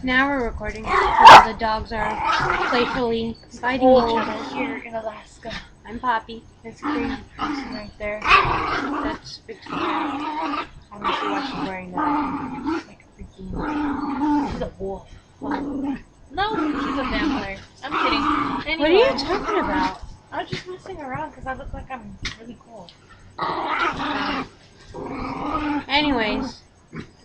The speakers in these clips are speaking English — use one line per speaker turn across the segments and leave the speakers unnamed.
Now we're recording while the dogs are playfully biting each other.
Here in Alaska.
I'm Poppy.
There's a crazy person right there.
That's Victoria.
I wish you watched him wearing that. Like a freaking... She's a wolf. No, she's a vampire. I'm kidding. Anyway,
What are you talking about?
I was just messing around because I look like I'm really cool.
Anyways.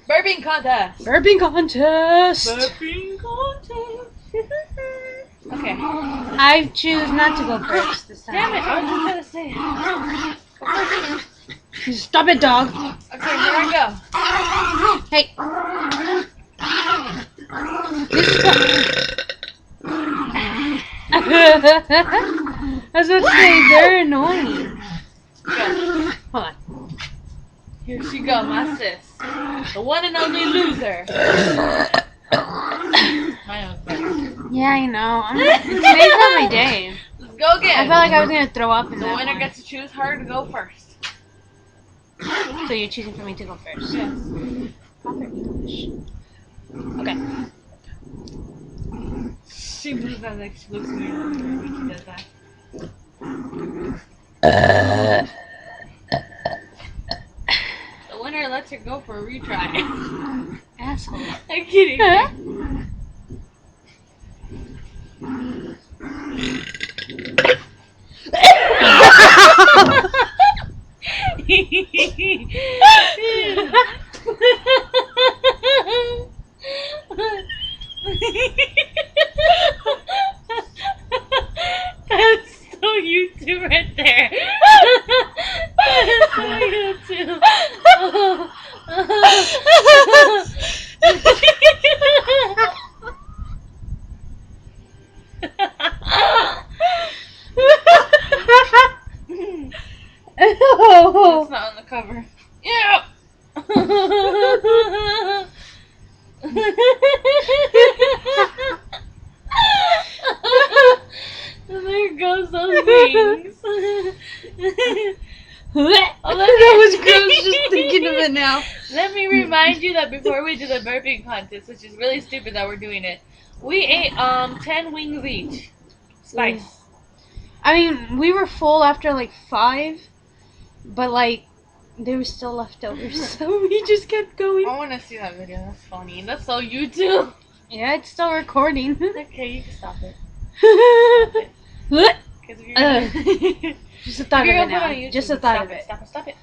Burping contest!
Burping contest!
Burping contest! Okay.
I choose not to go first this time.
Damn it, I was just gonna say it. Go first.
Stop it, dog.
Okay, here I go.
Hey. This is I was about to say, they're annoying.
Go.
Hold on.
Here she go, my sis. The one and only loser. My own better.
Yeah, I know. Today's not my day.
Let's go again.
I felt like I was going to throw up in
The
that
winner
one.
gets to choose her to go first.
So you're choosing for me to go first?
Yes.
Proper English. Okay.
She moves that like she looks weird when she does that. The winner lets her go for a retry.
Asshole.
I'm kidding. That's so YouTube right there. That's so YouTube. It's not on the cover. Yeah. There goes those wings.
That was gross just thinking of it now.
Let me remind you that before we do the burping contest, which is really stupid that we're doing it, we ate 10 wings each. Spice.
I mean, we were full after like 5, but like there was still leftovers, so we just kept going.
I want to see that video. That's funny. That's so YouTube.
Yeah, it's still recording.
Okay, you can stop it. Stop it. 'Cause if you're
Just a thought of
if you're
it
gonna put it on
now.
YouTube,
Just a thought
stop
of it.
Stop it. Stop it.